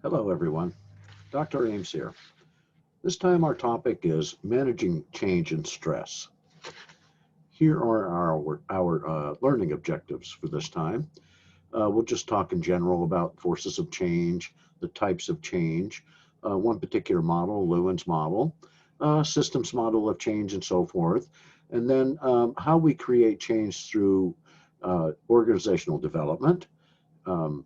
Hello, everyone. Dr. Eames here. This time, our topic is managing change and stress. Here are our learning objectives for this time. We'll just talk in general about forces of change, the types of change, one particular model, Lewin's model, systems model of change, and so forth. And then how we create change through organizational development, um,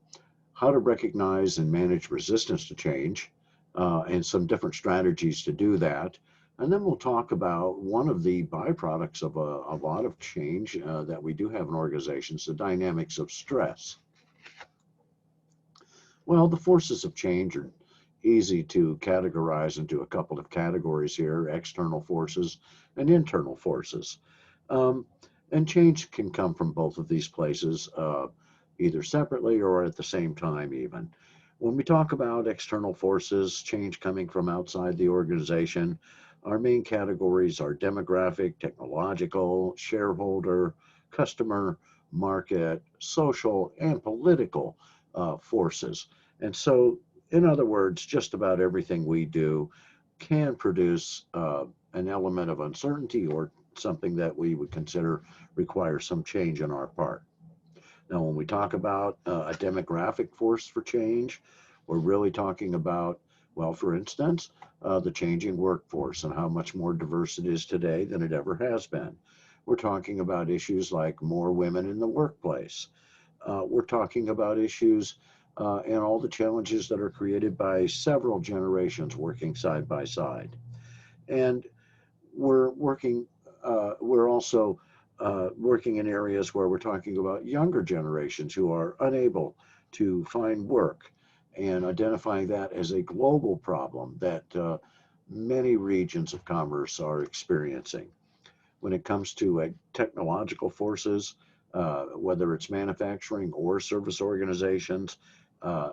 how to recognize and manage resistance to change, and some different strategies to do that. And then we'll talk about one of the byproducts of a lot of change that we do have in organizations, the dynamics of stress. Well, the forces of change are easy to categorize into a couple of categories here, external forces and internal forces. Um, and change can come from both of these places, either separately or at the same time, even. When we talk about external forces, change coming from outside the organization, our main categories are demographic, technological, shareholder, customer, market, social, and political forces. And so, in other words, just about everything we do can produce an element of uncertainty or something that we would consider requires some change on our part. Now, when we talk about a demographic force for change, we're really talking about, well, for instance, the changing workforce and how much more diverse it is today than it ever has been. We're talking about issues like more women in the workplace. We're talking about issues and all the challenges that are created by several generations working side by side. And we're also working in areas where we're talking about younger generations who are unable to find work and identifying that as a global problem that many regions of commerce are experiencing. When it comes to technological forces, whether it's manufacturing or service organizations,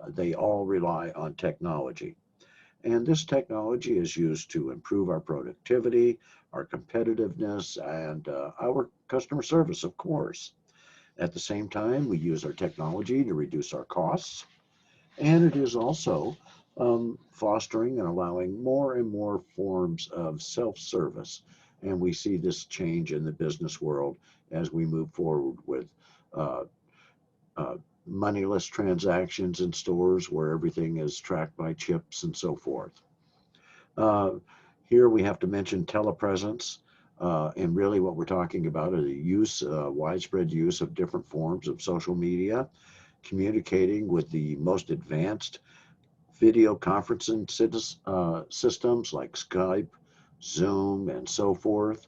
they all rely on technology. And this technology is used to improve our productivity, our competitiveness, and our customer service, of course. At the same time, we use our technology to reduce our costs, and it is also fostering and allowing more and more forms of self service. And we see this change in the business world as we move forward with uh, uh, moneyless transactions in stores where everything is tracked by chips and so forth. Uh, Here we have to mention telepresence. And really, what we're talking about is the widespread use of different forms of social media, communicating with the most advanced video conferencing systems like Skype, Zoom, and so forth.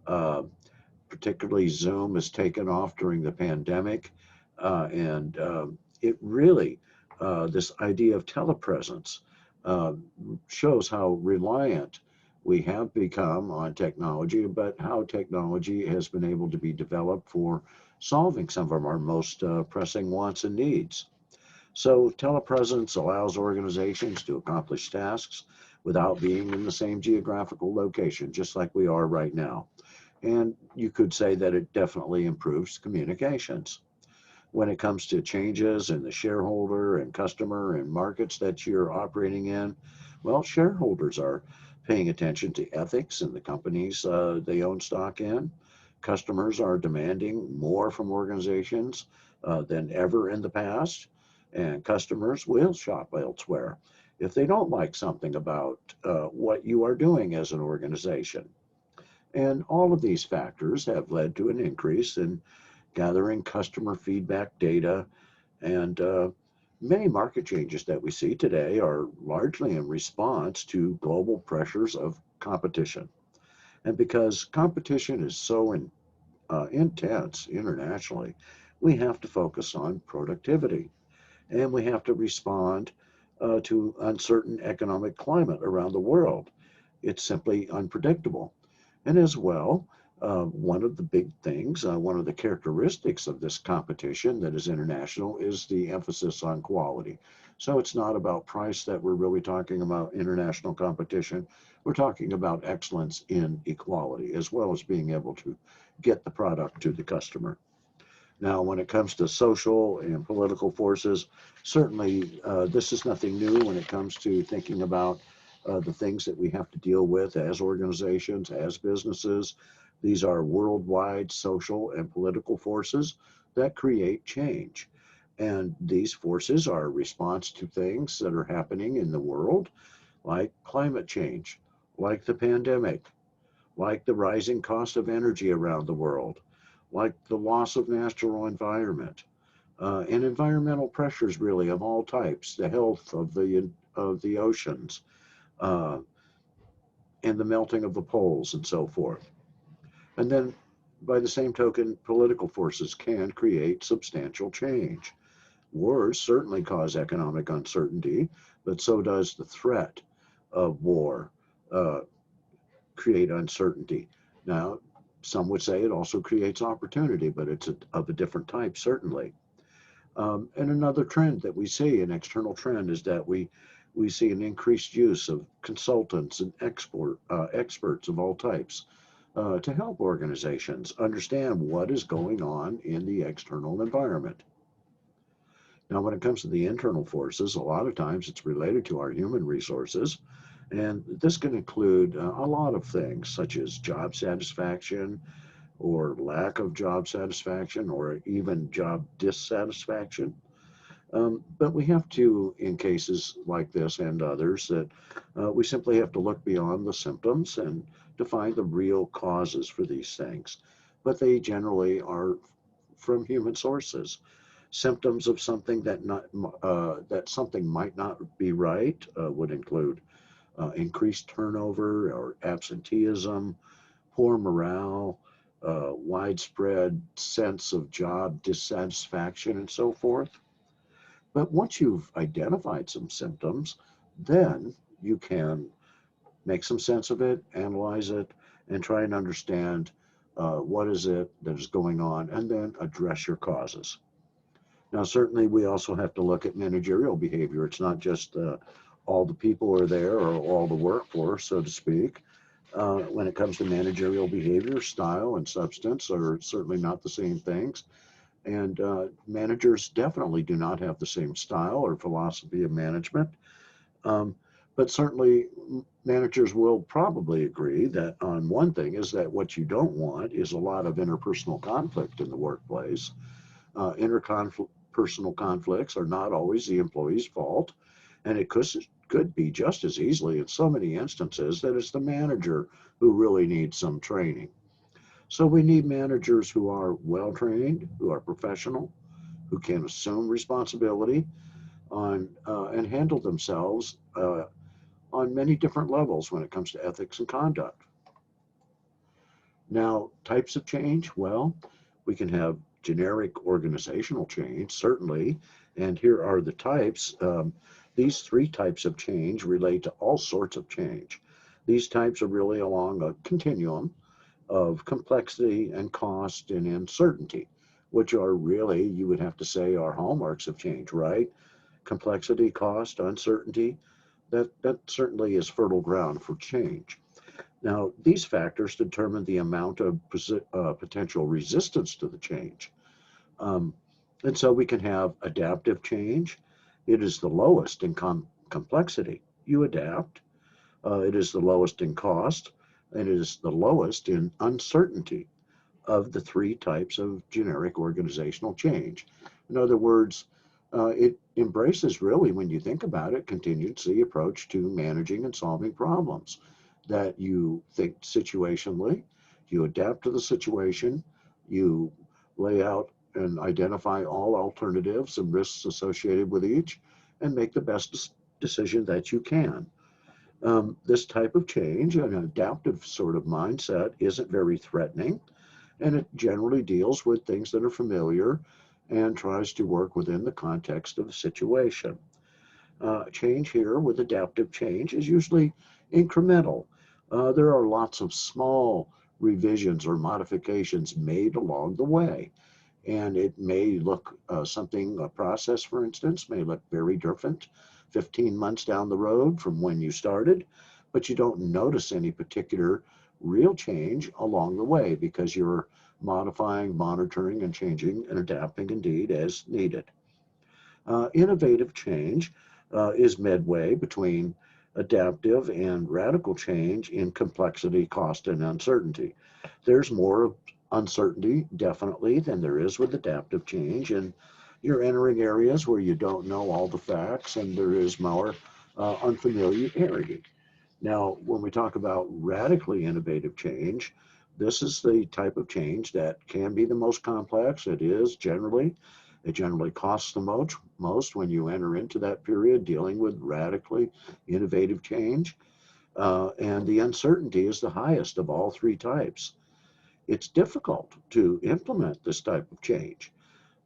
Uh, Particularly, Zoom has taken off during the pandemic, and it really this idea of telepresence uh, shows how reliant we have become on technology, but how technology has been able to be developed for solving some of our most pressing wants and needs. So telepresence allows organizations to accomplish tasks without being in the same geographical location, just like we are right now. And you could say that it definitely improves communications. When it comes to changes in the shareholder and customer and markets that you're operating in, well, shareholders are paying attention to ethics in the companies they own stock in. Customers are demanding more from organizations than ever in the past, and customers will shop elsewhere if they don't like something about what you are doing as an organization. And all of these factors have led to an increase in gathering customer feedback data. And many market changes that we see today are largely in response to global pressures of competition. And because competition is so intense internationally, we have to focus on productivity and we have to respond to uncertain economic climate around the world. It's simply unpredictable. And as well, one of the big things, one of the characteristics of this competition that is international is the emphasis on quality. So it's not about price that we're really talking about international competition. We're talking about excellence in equality as well as being able to get the product to the customer. Now, when it comes to social and political forces, certainly this is nothing new when it comes to thinking about the things that we have to deal with as organizations, as businesses. These are worldwide social and political forces that create change. And these forces are a response to things that are happening in the world, like climate change, like the pandemic, like the rising cost of energy around the world, like the loss of natural environment, and environmental pressures really of all types, the health of the oceans, uh, and the melting of the poles and so forth. And then by the same token, political forces can create substantial change. Wars certainly cause economic uncertainty, but so does the threat of war uh, create uncertainty. Now, some would say it also creates opportunity, but it's of a different type, certainly. And another trend that we see, an external trend, is that we see an increased use of consultants and experts of all types to help organizations understand what is going on in the external environment. Now, when it comes to the internal forces, a lot of times it's related to our human resources, and this can include a lot of things such as job satisfaction or lack of job satisfaction or even job dissatisfaction. But we have to, in cases like this and others, that we simply have to look beyond the symptoms and to find the real causes for these things. But they generally are from human sources. Symptoms of something that something might not be right would include increased turnover or absenteeism, poor morale, widespread sense of job dissatisfaction, and so forth. But once you've identified some symptoms, then you can make some sense of it, analyze it, and try and understand what is it that is going on, and then address your causes. Now, certainly, we also have to look at managerial behavior. It's not just all the people are there or all the workforce, so to speak. When it comes to managerial behavior, style and substance are certainly not the same things. And managers definitely do not have the same style or philosophy of management. Um, but certainly, managers will probably agree that on one thing is that what you don't want is a lot of interpersonal conflict in the workplace. Interpersonal conflicts are not always the employee's fault, and it could be just as easily in so many instances that it's the manager who really needs some training. So we need managers who are well trained, who are professional, who can assume responsibility on and handle themselves on many different levels when it comes to ethics and conduct. Now, types of change, well, we can have generic organizational change, certainly, and here are the types. These three types of change relate to all sorts of change. These types are really along a continuum of complexity and cost and uncertainty, which are really, you would have to say, are hallmarks of change, right? Complexity, cost, uncertainty, that certainly is fertile ground for change. Now, these factors determine the amount of potential resistance to the change. Um, and so we can have adaptive change. It is the lowest in complexity. You adapt. It is the lowest in cost, and it is the lowest in uncertainty of the three types of generic organizational change. In other words, it embraces really, when you think about it, contingency approach to managing and solving problems. That you think situationally, you adapt to the situation, you lay out and identify all alternatives and risks associated with each, and make the best decision that you can. This type of change, an adaptive sort of mindset, isn't very threatening, and it generally deals with things that are familiar and tries to work within the context of the situation. Change here with adaptive change is usually incremental. There are lots of small revisions or modifications made along the way. And it may look something, a process, for instance, may look very different 15 months down the road from when you started, but you don't notice any particular real change along the way because you're modifying, monitoring, and changing and adapting indeed as needed. Innovative change is midway between adaptive and radical change in complexity, cost, and uncertainty. There's more uncertainty, definitely, than there is with adaptive change, and you're entering areas where you don't know all the facts, and there is more unfamiliarity. Now, when we talk about radically innovative change, this is the type of change that can be the most complex. It generally costs the most when you enter into that period dealing with radically innovative change. And the uncertainty is the highest of all three types. It's difficult to implement this type of change.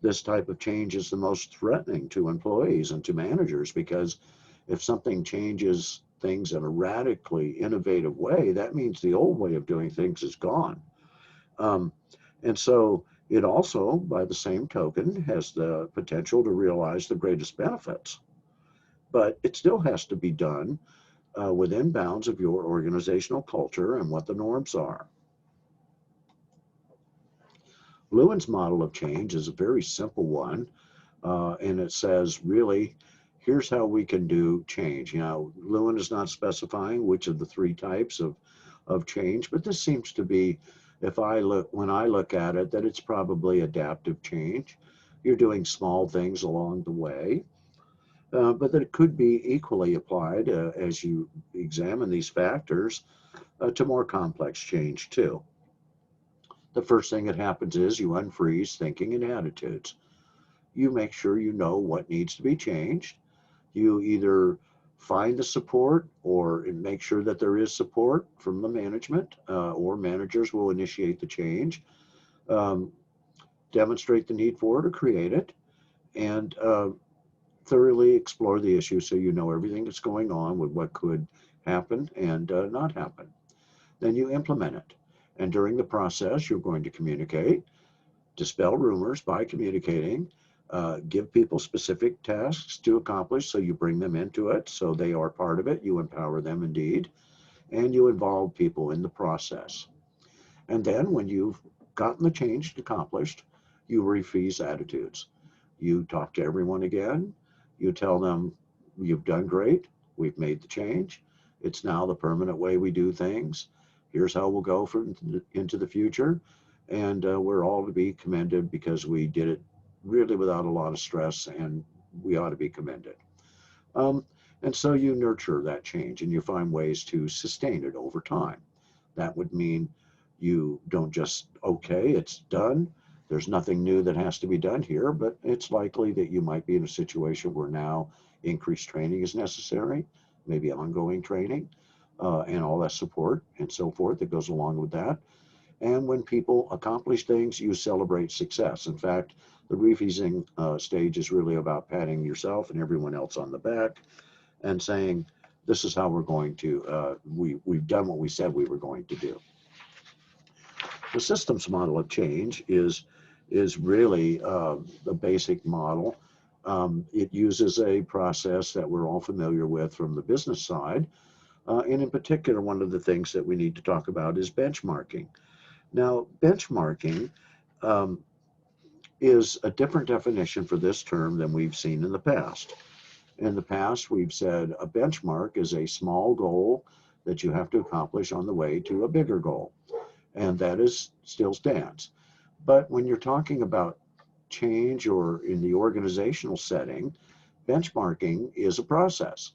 This type of change is the most threatening to employees and to managers because if something changes things in a radically innovative way, that means the old way of doing things is gone. Um, and so it also, by the same token, has the potential to realize the greatest benefits. But it still has to be done within bounds of your organizational culture and what the norms are. Lewin's model of change is a very simple one, and it says, really, here's how we can do change. Lewin is not specifying which of the three types of change, but this seems to be, when I look at it, that it's probably adaptive change. You're doing small things along the way, but that it could be equally applied as you examine these factors to more complex change too. The first thing that happens is you unfreeze thinking and attitudes. You make sure you know what needs to be changed. You either find the support or make sure that there is support from the management, or managers will initiate the change, um, demonstrate the need for it or create it, and thoroughly explore the issue so you know everything that's going on with what could happen and not happen. Then you implement it. And during the process, you're going to communicate, dispel rumors by communicating, give people specific tasks to accomplish so you bring them into it so they are part of it. You empower them indeed, and you involve people in the process. And then when you've gotten the change accomplished, you refreeze attitudes. You talk to everyone again. You tell them, you've done great. We've made the change. It's now the permanent way we do things. Here's how we'll go into the future. And we're all to be commended because we did it really without a lot of stress, and we ought to be commended. Um, and so you nurture that change and you find ways to sustain it over time. That would mean you don't just, okay, it's done. There's nothing new that has to be done here, but it's likely that you might be in a situation where now increased training is necessary, maybe ongoing training, and all that support and so forth that goes along with that. And when people accomplish things, you celebrate success. In fact, the refeasing stage is really about patting yourself and everyone else on the back and saying, this is how we're going to, we've done what we said we were going to do. The systems model of change is really the basic model. It uses a process that we're all familiar with from the business side. And in particular, one of the things that we need to talk about is benchmarking. Now, benchmarking um, is a different definition for this term than we've seen in the past. In the past, we've said a benchmark is a small goal that you have to accomplish on the way to a bigger goal, and that is still stands. But when you're talking about change or in the organizational setting, benchmarking is a process.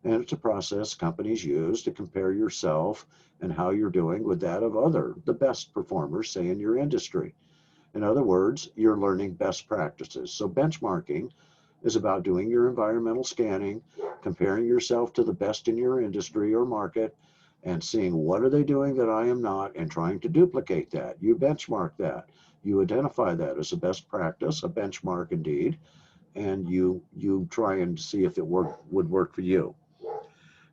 And it's a process companies use to compare yourself and how you're doing with that of the best performers, say in your industry. In other words, you're learning best practices. So benchmarking is about doing your environmental scanning, comparing yourself to the best in your industry or market, and seeing what are they doing that I am not, and trying to duplicate that. You benchmark that. You identify that as a best practice, a benchmark indeed, and you try and see if it would work for you.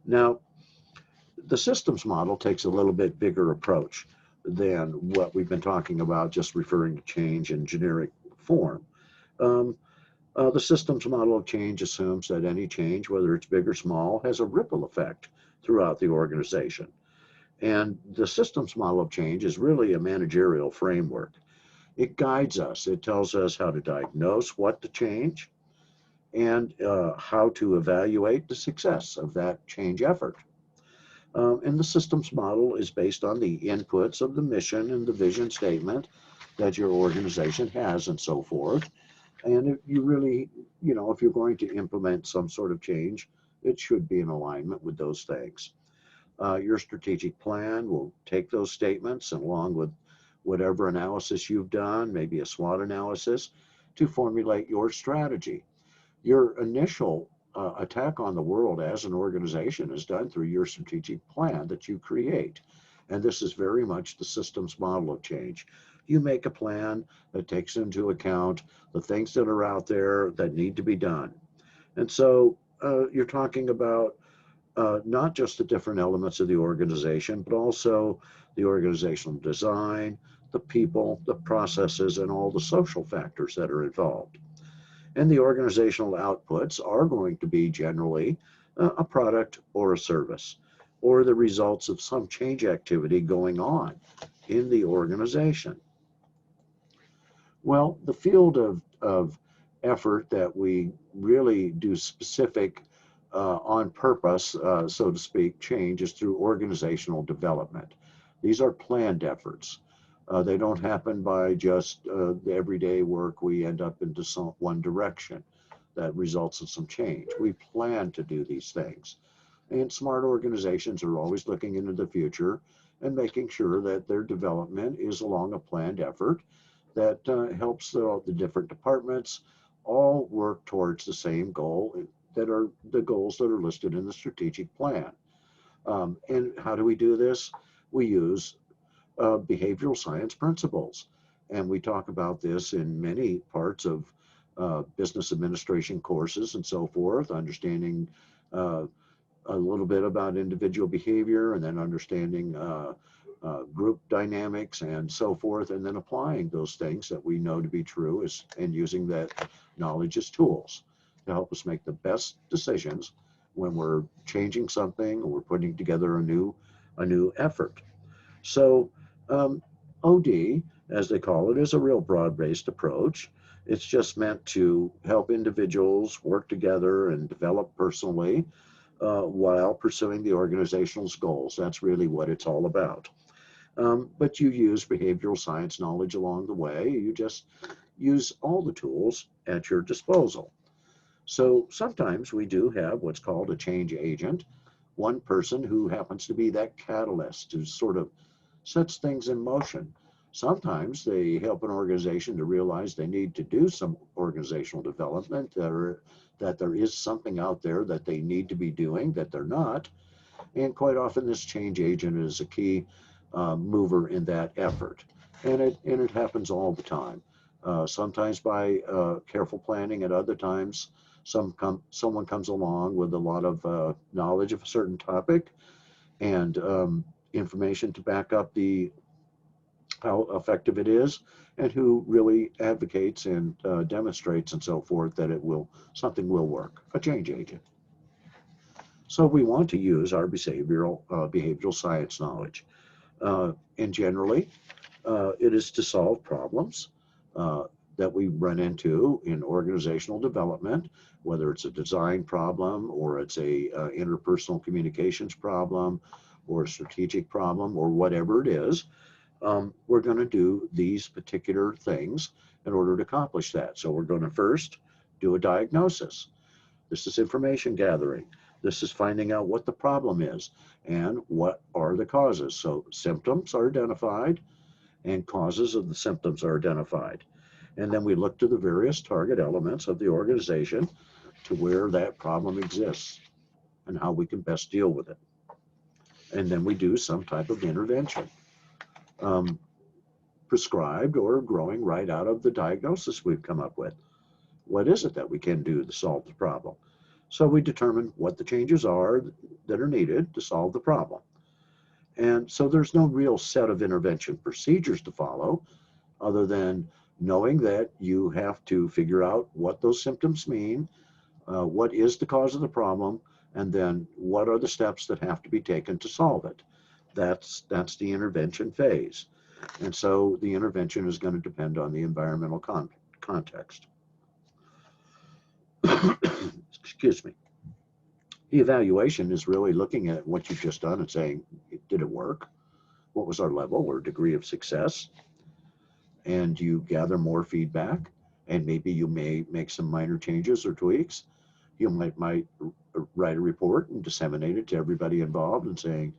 Now, the systems model takes a little bit bigger approach than what we've been talking about, just referring to change in generic form. Um, the systems model of change assumes that any change, whether it's big or small, has a ripple effect throughout the organization. And the systems model of change is really a managerial framework. It guides us. It tells us how to diagnose what to change and how to evaluate the success of that change effort. And the systems model is based on the inputs of the mission and the vision statement that your organization has and so forth. And if you really, if you're going to implement some sort of change, it should be in alignment with those things. Your strategic plan will take those statements along with whatever analysis you've done, maybe a SWOT analysis, to formulate your strategy. Your initial attack on the world as an organization is done through your strategic plan that you create. And this is very much the systems model of change. You make a plan that takes into account the things that are out there that need to be done. And so you're talking about not just the different elements of the organization, but also the organizational design, the people, the processes, and all the social factors that are involved. And the organizational outputs are going to be generally a product or a service or the results of some change activity going on in the organization. Well, the field of effort that we really do specific on purpose, so to speak, change is through organizational development. These are planned efforts. They don't happen by just the everyday work. We end up into one direction that results in some change. We plan to do these things. And smart organizations are always looking into the future and making sure that their development is along a planned effort that helps the different departments all work towards the same goal that are the goals that are listed in the strategic plan. And how do we do this? We use behavioral science principles. And we talk about this in many parts of business administration courses and so forth, understanding a little bit about individual behavior and then understanding group dynamics and so forth, and then applying those things that we know to be true and using that knowledge as tools to help us make the best decisions when we're changing something or we're putting together a new effort. So OD, as they call it, is a real broad-based approach. It's just meant to help individuals work together and develop personally while pursuing the organization's goals. That's really what it's all about. But you use behavioral science knowledge along the way. You just use all the tools at your disposal. So sometimes we do have what's called a change agent, one person who happens to be that catalyst who sort of sets things in motion. Sometimes they help an organization to realize they need to do some organizational development, that there is something out there that they need to be doing that they're not. And quite often this change agent is a key mover in that effort. And it happens all the time. Sometimes by careful planning, at other times someone comes along with a lot of knowledge of a certain topic and information to back up how effective it is, and who really advocates and demonstrates and so forth that something will work, a change agent. So we want to use our behavioral science knowledge. And generally, it is to solve problems that we run into in organizational development, whether it's a design problem or it's a interpersonal communications problem or a strategic problem or whatever it is. We're going to do these particular things in order to accomplish that. So we're going to first do a diagnosis. This is information gathering. This is finding out what the problem is and what are the causes. So symptoms are identified and causes of the symptoms are identified. And then we look to the various target elements of the organization to where that problem exists and how we can best deal with it. And then we do some type of intervention, prescribed or growing right out of the diagnosis we've come up with. What is it that we can do to solve the problem? So we determine what the changes are that are needed to solve the problem. And so there's no real set of intervention procedures to follow other than knowing that you have to figure out what those symptoms mean, what is the cause of the problem, and then what are the steps that have to be taken to solve it. That's the intervention phase. And so the intervention is going to depend on the environmental context. Excuse me. The evaluation is really looking at what you've just done and saying, did it work? What was our level or degree of success? And you gather more feedback, and maybe you may make some minor changes or tweaks. You might write a report and disseminate it to everybody involved and saying,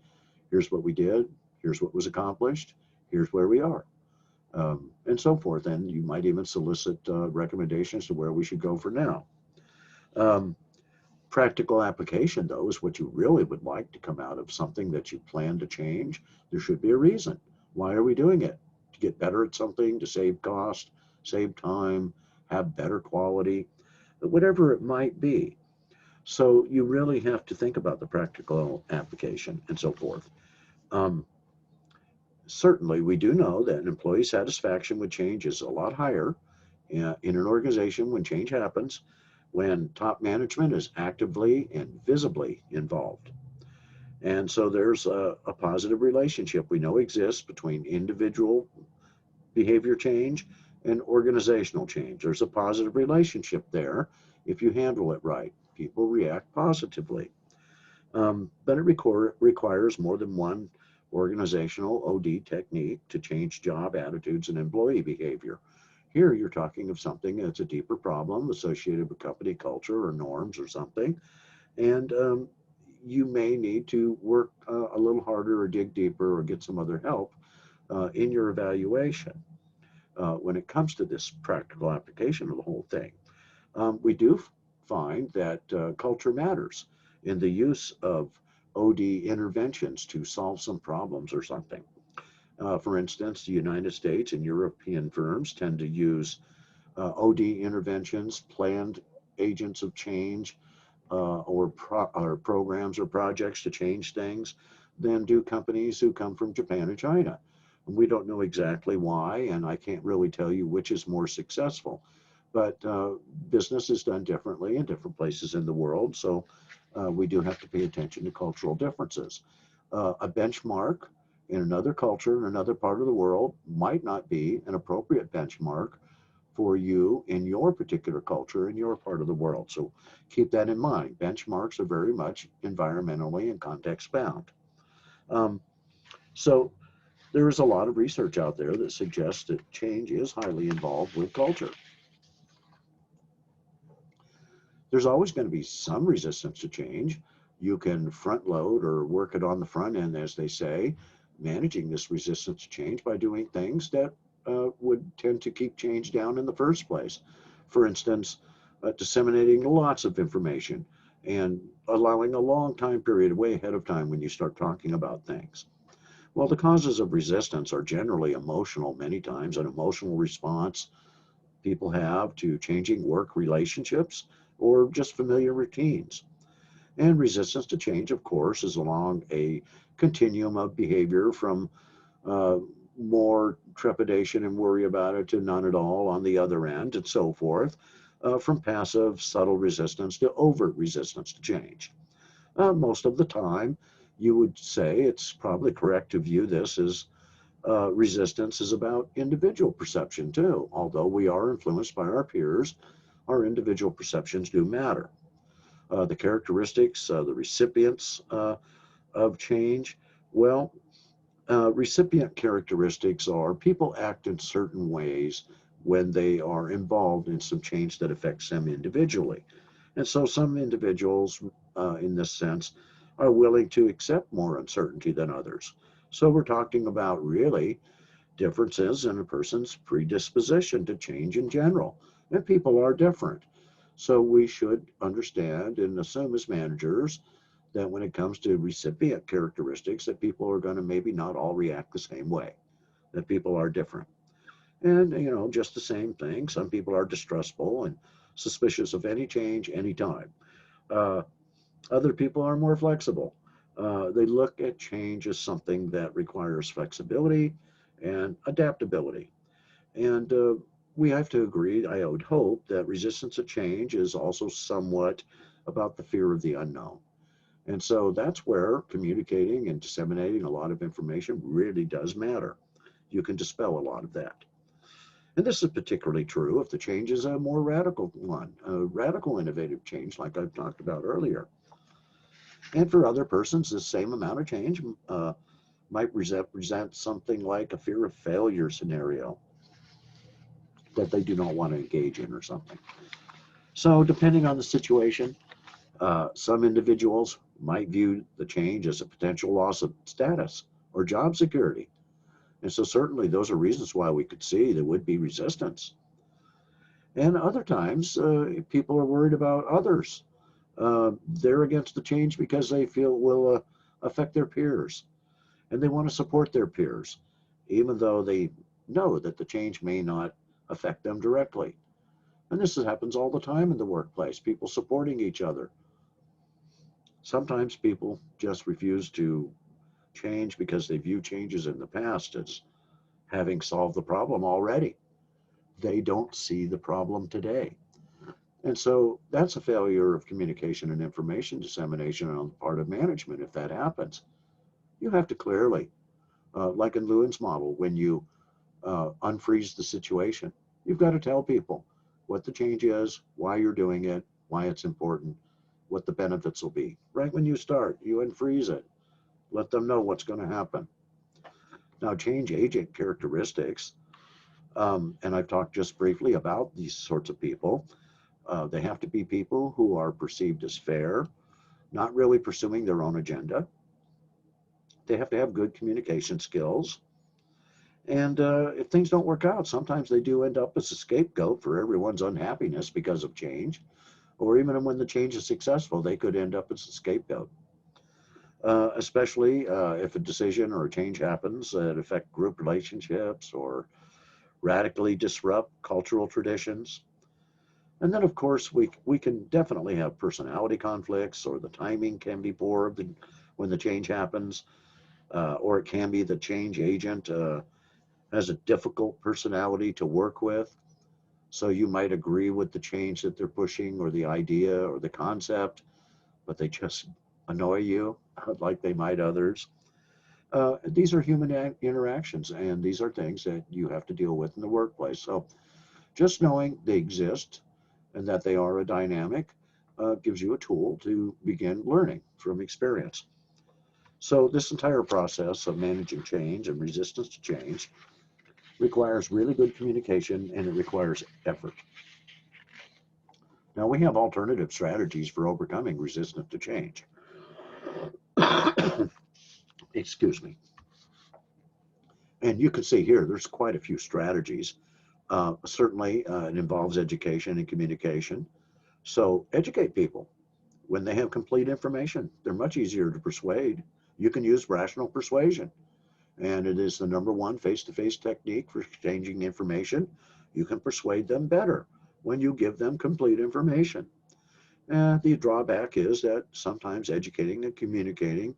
here's what we did, here's what was accomplished, here's where we are, and so forth. And you might even solicit recommendations to where we should go for now. Um, Practical application, though, is what you really would like to come out of something that you plan to change. There should be a reason. Why are we doing it? To get better at something, to save cost, save time, have better quality, whatever it might be. So you really have to think about the practical application and so forth. Um, Certainly, we do know that employee satisfaction with change is a lot higher in an organization when change happens, when top management is actively and visibly involved. And so there's a positive relationship we know exists between individual behavior change and organizational change. There's a positive relationship there if you handle it right. People react positively. But it requires more than one organizational OD technique to change job attitudes and employee behavior. Here, you're talking of something that's a deeper problem associated with company culture or norms or something. And you may need to work a little harder or dig deeper or get some other help in your evaluation when it comes to this practical application of the whole thing. We do find that culture matters in the use of OD interventions to solve some problems or something. For instance, the United States and European firms tend to use OD interventions, planned agents of change, or programs or projects to change things, than do companies who come from Japan and China. And we don't know exactly why, and I can't really tell you which is more successful. But business is done differently in different places in the world, so we do have to pay attention to cultural differences. A benchmark in another culture in another part of the world might not be an appropriate benchmark for you in your particular culture in your part of the world. So keep that in mind. Benchmarks are very much environmentally and context bound. Um, so there is a lot of research out there that suggests that change is highly involved with culture. There's always going to be some resistance to change. You can front load or work it on the front end, as they say, managing this resistance to change by doing things that would tend to keep change down in the first place. For instance, disseminating lots of information and allowing a long time period way ahead of time when you start talking about things. Well, the causes of resistance are generally emotional, many times, an emotional response people have to changing work relationships or just familiar routines. And resistance to change, of course, is along a continuum of behavior from uh, more trepidation and worry about it to none at all on the other end, and so forth, from passive, subtle resistance to overt resistance to change. Most of the time, you would say it's probably correct to view this as resistance is about individual perception too. Although we are influenced by our peers, our individual perceptions do matter. The characteristics, the recipients of change, well, recipient characteristics are people act in certain ways when they are involved in some change that affects them individually. And so some individuals, in this sense, are willing to accept more uncertainty than others. So we're talking about really differences in a person's predisposition to change in general. And people are different. So we should understand and assume as managers that when it comes to recipient characteristics, that people are going to maybe not all react the same way, that people are different. And, just the same thing. Some people are distrustful and suspicious of any change anytime. Uh, Other people are more flexible. They look at change as something that requires flexibility and adaptability. And we have to agree, I would hope, that resistance to change is also somewhat about the fear of the unknown. And so that's where communicating and disseminating a lot of information really does matter. you can dispel a lot of that. And this is particularly true if the change is a more radical one, a radical innovative change like I've talked about earlier. And for other persons, the same amount of change might represent something like a fear of failure scenario that they do not want to engage in or something. So depending on the situation, some individuals might view the change as a potential loss of status or job security. And so certainly those are reasons why we could see there would be resistance. And other times, people are worried about others. They're against the change because they feel will affect their peers, and they want to support their peers, even though they know that the change may not affect them directly. And this happens all the time in the workplace, people supporting each other. Sometimes people just refuse to change because they view changes in the past as having solved the problem already. They don't see the problem today. And so that's a failure of communication and information dissemination on the part of management if that happens. You have to clearly, like in Lewin's model, when you unfreeze the situation, you've got to tell people what the change is, why you're doing it, why it's important, what the benefits will be. Right when you start, you unfreeze it. Let them know what's going to happen. Now, change agent characteristics, and I've talked just briefly about these sorts of people. They have to be people who are perceived as fair, not really pursuing their own agenda. They have to have good communication skills. And if things don't work out, sometimes they do end up as a scapegoat for everyone's unhappiness because of change. Or even when the change is successful, they could end up as a scapegoat. Especially if a decision or a change happens that affect group relationships or radically disrupt cultural traditions. And then, of course, we can definitely have personality conflicts, or the timing can be poor when the change happens, or it can be the change agent has a difficult personality to work with. So you might agree with the change that they're pushing, or the idea, or the concept, but they just annoy you like they might others. These are human interactions, and these are things that you have to deal with in the workplace. So just knowing they exist and that they are a dynamic gives you a tool to begin learning from experience. So this entire process of managing change and resistance to change requires really good communication, and it requires effort. Now, we have alternative strategies for overcoming resistance to change. Excuse me. And you can see here, there's quite a few strategies. Certainly, it involves education and communication. So educate people. When they have complete information, they're much easier to persuade. You can use rational persuasion, and it is the number one face-to-face technique for exchanging information. You can persuade them better when you give them complete information. The drawback is that sometimes educating and communicating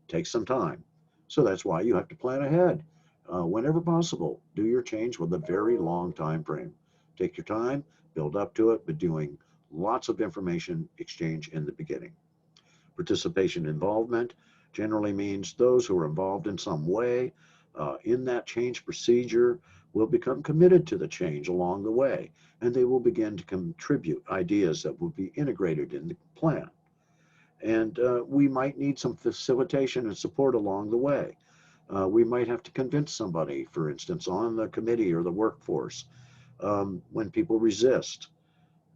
takes some time. So that's why you have to plan ahead. Whenever possible, do your change with a very long time frame. Take your time, build up to it, but doing lots of information exchange in the beginning. Participation involvement generally means those who are involved in some way in that change procedure will become committed to the change along the way, and they will begin to contribute ideas that will be integrated in the plan. And we might need some facilitation and support along the way. We might have to convince somebody, for instance, on the committee or the workforce, when people resist,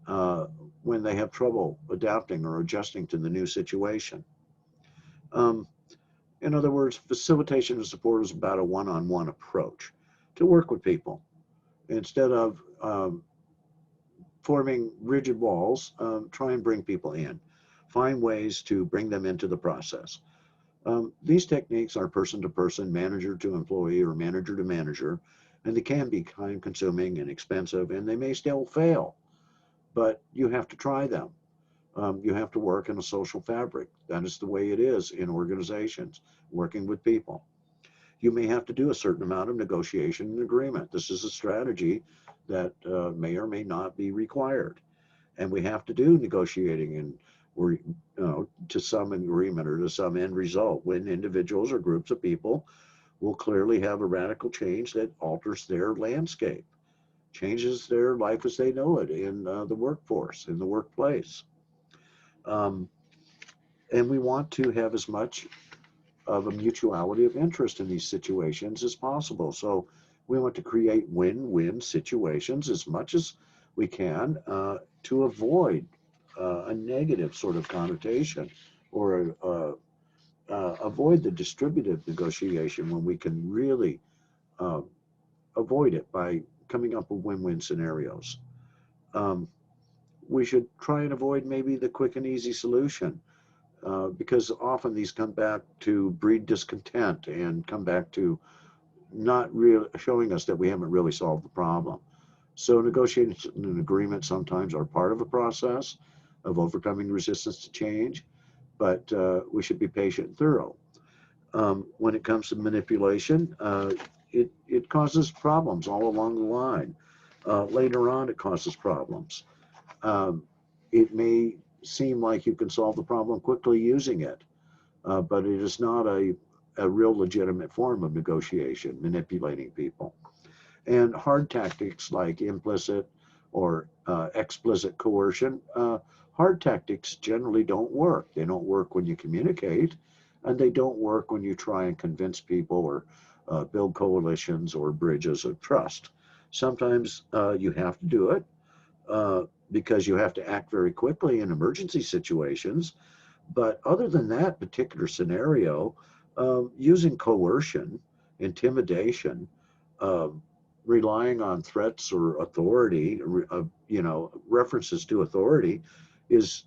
uh, when they have trouble adapting or adjusting to the new situation. Um, in other words, facilitation and support is about a one-on-one approach to work with people. Instead of forming rigid walls, try and bring people in. Find ways to bring them into the process. These techniques are person to person, manager to employee, or manager to manager, and they can be time consuming and expensive, and they may still fail, but you have to try them. You have to work in a social fabric. That is the way it is in organizations, working with people. You may have to do a certain amount of negotiation and agreement. This is a strategy that may or may not be required. And we have to do negotiating and we're, to some agreement or to some end result when individuals or groups of people will clearly have a radical change that alters their landscape, changes their life as they know it in the workforce, in the workplace. Um, and we want to have as much of a mutuality of interest in these situations as possible. So we want to create win-win situations as much as we can to avoid a negative sort of connotation or avoid the distributive negotiation when we can really uh, avoid it by coming up with win-win scenarios. Um, we should try and avoid maybe the quick and easy solution because often these come back to breed discontent and come back to not really showing us that we haven't really solved the problem. So negotiations and agreement sometimes are part of a process of overcoming resistance to change, but we should be patient and thorough. When it comes to manipulation, it causes problems all along the line. Later on, it causes problems. Um, it may seem like you can solve the problem quickly using it, but it is not a real legitimate form of negotiation, manipulating people. And hard tactics like implicit or explicit coercion, hard tactics generally don't work. They don't work when you communicate, and they don't work when you try and convince people or build coalitions or bridges of trust. Sometimes you have to do it uh, because you have to act very quickly in emergency situations. But other than that particular scenario, using coercion, intimidation, um, relying on threats or authority, references to authority, is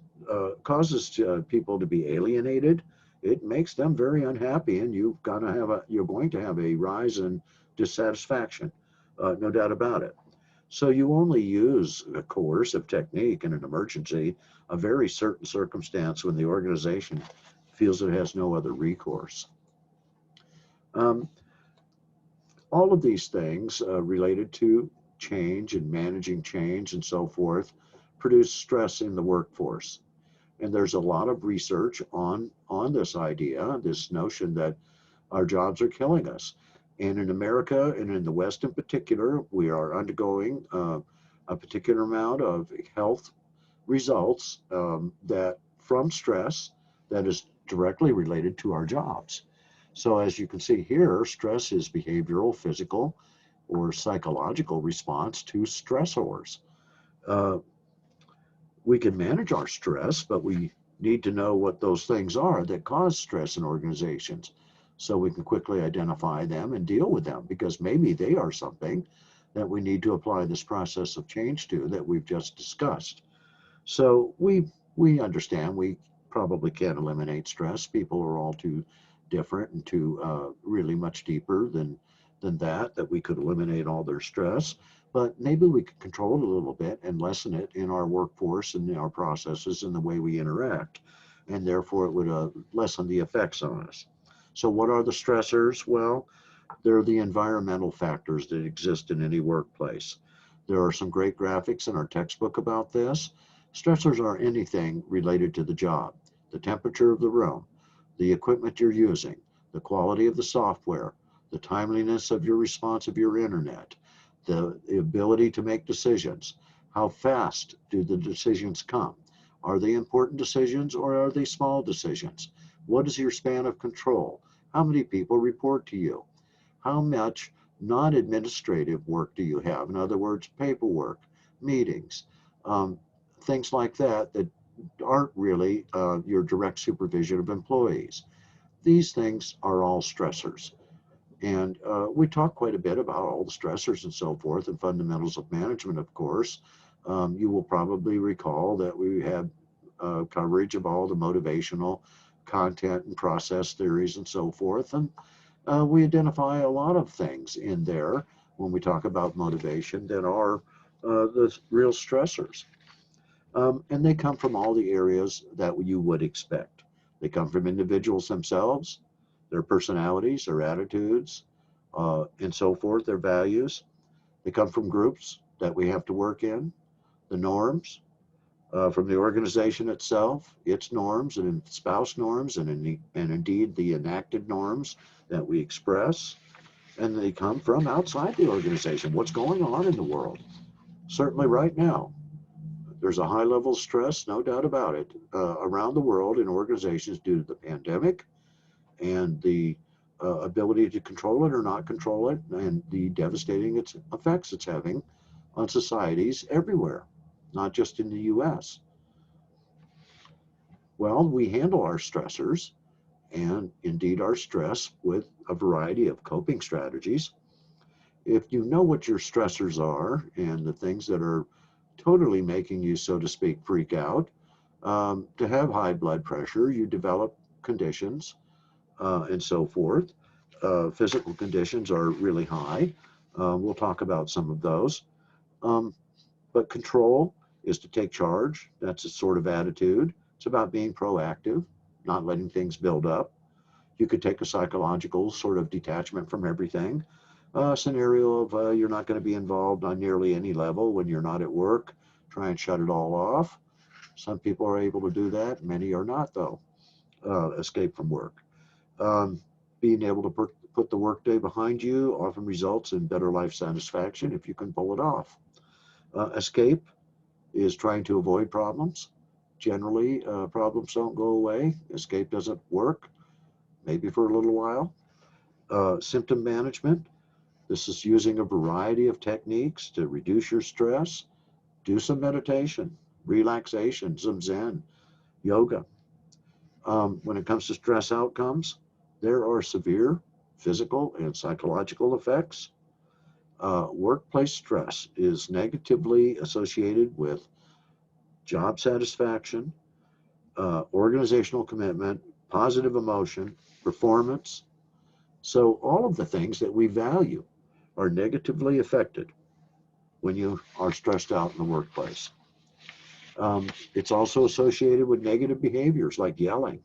causes people to be alienated. It makes them very unhappy, and you're going to have a rise in dissatisfaction, no doubt about it. So you only use a coercive technique in an emergency, a very certain circumstance when the organization feels it has no other recourse. Um, all of these things related to change and managing change and so forth produce stress in the workforce. And there's a lot of research on this idea, this notion that our jobs are killing us. And in America and in the West in particular, we are undergoing a particular amount of health results that from stress that is directly related to our jobs. So as you can see here, stress is behavioral, physical, or psychological response to stressors. Uh, we can manage our stress, but we need to know what those things are that cause stress in organizations so we can quickly identify them and deal with them because maybe they are something that we need to apply this process of change to that we've just discussed. So we understand we probably can't eliminate stress. People are all too different and too really much deeper than that we could eliminate all their stress. But maybe we could control it a little bit and lessen it in our workforce and in our processes and the way we interact. And therefore, it would lessen the effects on us. So, what are the stressors? Well, they're the environmental factors that exist in any workplace. There are some great graphics in our textbook about this. Stressors are anything related to the job, the temperature of the room, the equipment you're using, the quality of the software, the timeliness of your response of your internet, the ability to make decisions. How fast do the decisions come? Are they important decisions or are they small decisions? What is your span of control? How many people report to you? How much non-administrative work do you have? In other words, paperwork, meetings, um, things like that aren't really your direct supervision of employees. These things are all stressors. And we talk quite a bit about all the stressors and so forth and fundamentals of management, of course. You will probably recall that we had coverage of all the motivational content and process theories and so forth. And we identify a lot of things in there when we talk about motivation that are the real stressors. And they come from all the areas that you would expect. They come from individuals themselves, their personalities, their attitudes, and so forth, their values. They come from groups that we have to work in, the norms, from the organization itself, its norms and spouse norms, and indeed the enacted norms that we express, and they come from outside the organization. What's going on in the world? Certainly, right now, there's a high level of stress, no doubt about it, around the world in organizations due to the pandemic and the ability to control it or not control it, and the devastating effects it's having on societies everywhere, not just in the US. Well, we handle our stressors and indeed our stress with a variety of coping strategies. If you know what your stressors are and the things that are totally making you, so to speak, freak out, to have high blood pressure, you develop conditions and so forth. Physical conditions are really high. We'll talk about some of those. Um, but control is to take charge. That's a sort of attitude. It's about being proactive, not letting things build up. You could take a psychological sort of detachment from everything. Scenario of you're not going to be involved on nearly any level when you're not at work. Try and shut it all off. Some people are able to do that. Many are not, though. Escape from work. Um, Being able to put the workday behind you often results in better life satisfaction if you can pull it off. Escape is trying to avoid problems. Generally, problems don't go away. Escape doesn't work, maybe for a little while. Symptom management. This is using a variety of techniques to reduce your stress. Do some meditation, relaxation, some Zen, yoga. When it comes to stress outcomes, there are severe physical and psychological effects. Workplace stress is negatively associated with job satisfaction, organizational commitment, positive emotion, performance. So, all of the things that we value are negatively affected when you are stressed out in the workplace. It's also associated with negative behaviors like yelling,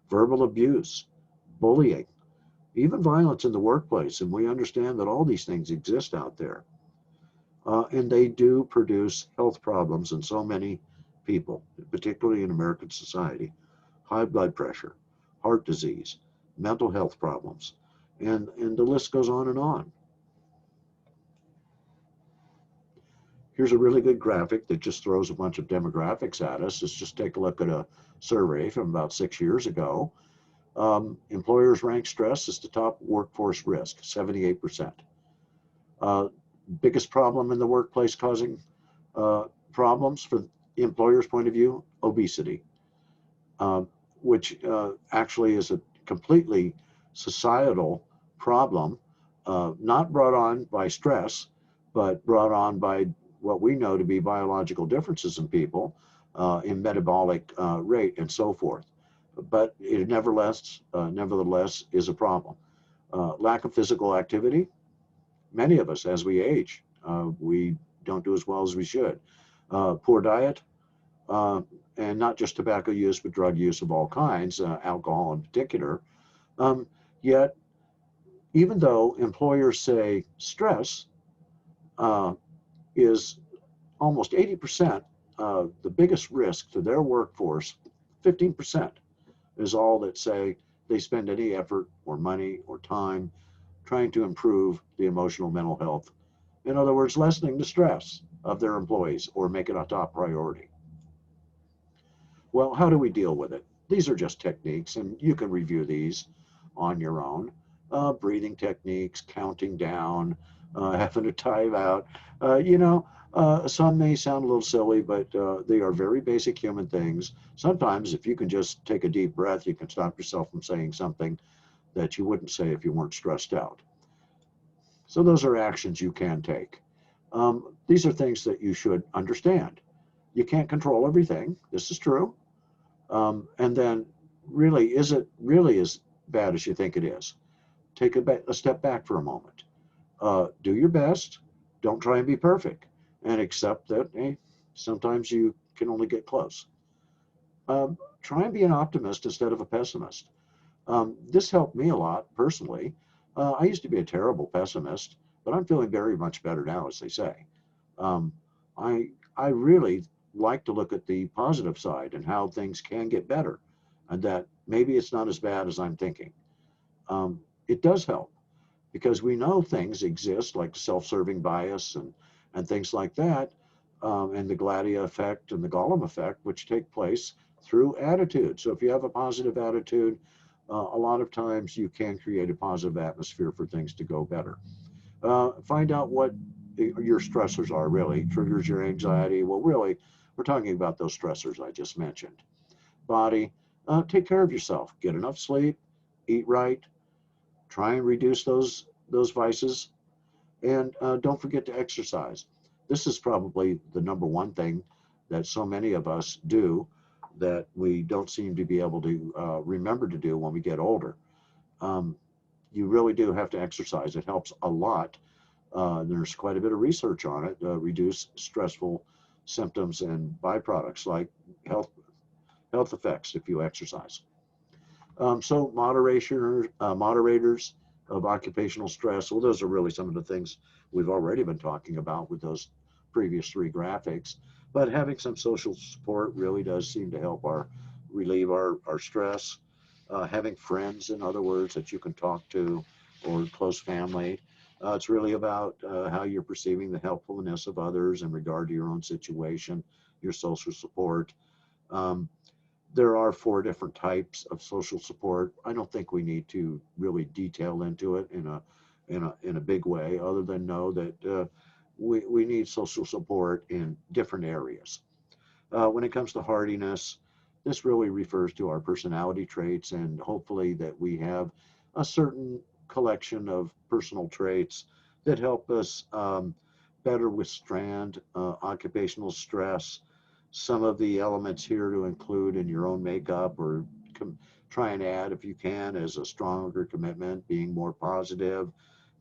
verbal abuse, bullying, even violence in the workplace. And we understand that all these things exist out there. And they do produce health problems in so many people, particularly in American society. High blood pressure, heart disease, mental health problems, and the list goes on and on. Here's a really good graphic that just throws a bunch of demographics at us. Let's just take a look at a survey from about 6 years ago. Employers rank stress as the top workforce risk, 78%. Uh, Biggest problem in the workplace causing problems for the employer's point of view, obesity, which actually is a completely societal problem, not brought on by stress, but brought on by what we know to be biological differences in people in metabolic rate and so forth. But it nevertheless is a problem. Lack of physical activity. Many of us, as we age, we don't do as well as we should. Poor diet, uh, and not just tobacco use, but drug use of all kinds, alcohol in particular. Um, Yet, even though employers say stress uh, is almost 80% the biggest risk to their workforce, 15% is all that say they spend any effort or money or time trying to improve the emotional mental health. In other words, lessening the stress of their employees or make it a top priority. Well, how do we deal with it? These are just techniques, and you can review these on your own. Breathing techniques, counting down, having to time out. Some may sound a little silly, but they are very basic human things. Sometimes, if you can just take a deep breath, you can stop yourself from saying something that you wouldn't say if you weren't stressed out. So, those are actions you can take. These are things that you should understand. You can't control everything. This is true. And then, really, is it really as bad as you think it is? Take a step back for a moment. Do your best. Don't try and be perfect, and accept that hey, sometimes you can only get close. Try and be an optimist instead of a pessimist. This helped me a lot personally. I used to be a terrible pessimist, but I'm feeling very much better now, as they say. Um, I really like to look at the positive side and how things can get better, and that maybe it's not as bad as I'm thinking. It does help because we know things exist like self-serving bias and things like that, and the Gladia effect and the Gollum effect, which take place through attitude. So if you have a positive attitude, a lot of times you can create a positive atmosphere for things to go better. Find out what your stressors are really, triggers your anxiety. Well, really, we're talking about those stressors I just mentioned. Body, take care of yourself. Get enough sleep, eat right, try and reduce those vices, and don't forget to exercise. This is probably the number one thing that so many of us do that we don't seem to be able to remember to do when we get older. Um, you really do have to exercise. It helps a lot. There's quite a bit of research on it, reduce stressful symptoms and byproducts like health health effects if you exercise. So moderators of occupational stress, well, those are really some of the things we've already been talking about with those previous three graphics. But having some social support really does seem to help relieve our stress. Having friends, in other words, that you can talk to, or close family. It's really about how you're perceiving the helpfulness of others in regard to your own situation, your social support. Um, there are four different types of social support. I don't think we need to really detail into it in a big way, other than know that we need social support in different areas. When it comes to hardiness, this really refers to our personality traits, and hopefully that we have a certain collection of personal traits that help us better withstand occupational stress. Some of the elements here to include in your own makeup, or try and add if you can, is a stronger commitment, being more positive,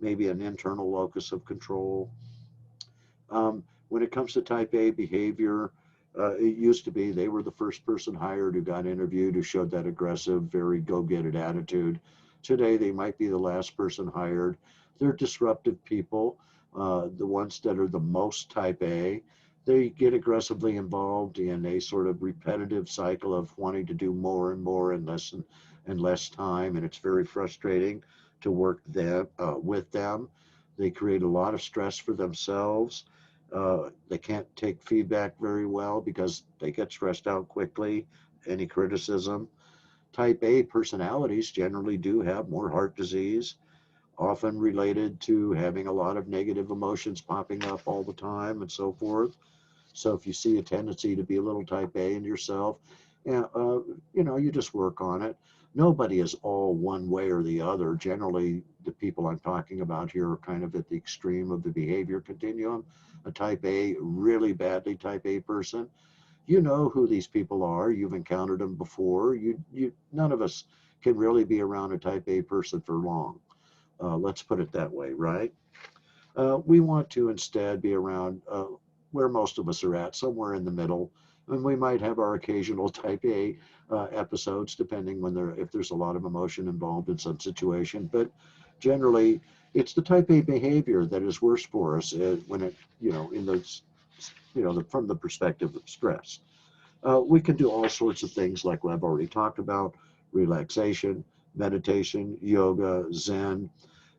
maybe an internal locus of control. When it comes to type A behavior, it used to be they were the first person hired who got interviewed, who showed that aggressive, very go-get-it attitude. Today, they might be the last person hired. They're disruptive people, the ones that are the most type A. They get aggressively involved in a sort of repetitive cycle of wanting to do more and more and less time, and it's very frustrating to work with them. They create a lot of stress for themselves. They can't take feedback very well because they get stressed out quickly. Any criticism. Type A personalities generally do have more heart disease, often related to having a lot of negative emotions popping up all the time and so forth. So if you see a tendency to be a little type A in yourself, yeah, you just work on it. Nobody is all one way or the other. Generally, the people I'm talking about here are kind of at the extreme of the behavior continuum. A type A, really badly type A person. You know who these people are. You've encountered them before. None of us can really be around a type A person for long. Let's put it that way, right? We want to instead be around where most of us are at, somewhere in the middle. And we might have our occasional type A episodes, depending if there's a lot of emotion involved in some situation. But generally, it's the type A behavior that is worse for us when it, in those, from the perspective of stress. We can do all sorts of things like I've already talked about: relaxation, meditation, yoga, Zen.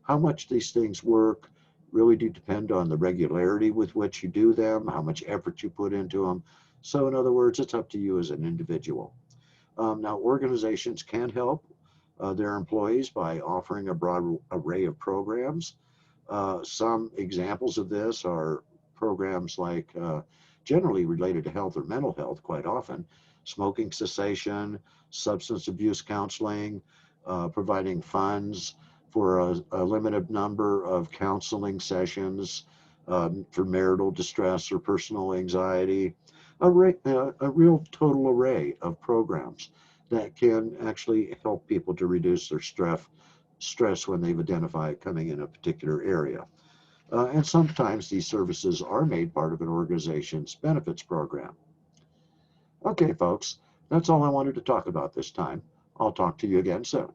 How much these things work really do depend on the regularity with which you do them, how much effort you put into them. So in other words, it's up to you as an individual. Now, organizations can help their employees by offering a broad array of programs. Some examples of this are programs like generally related to health or mental health, quite often, smoking cessation, substance abuse counseling, providing funds for a limited number of counseling sessions for marital distress or personal anxiety, a real total array of programs that can actually help people to reduce their stress when they've identified it coming in a particular area. And sometimes these services are made part of an organization's benefits program. Okay, folks, that's all I wanted to talk about this time. I'll talk to you again soon.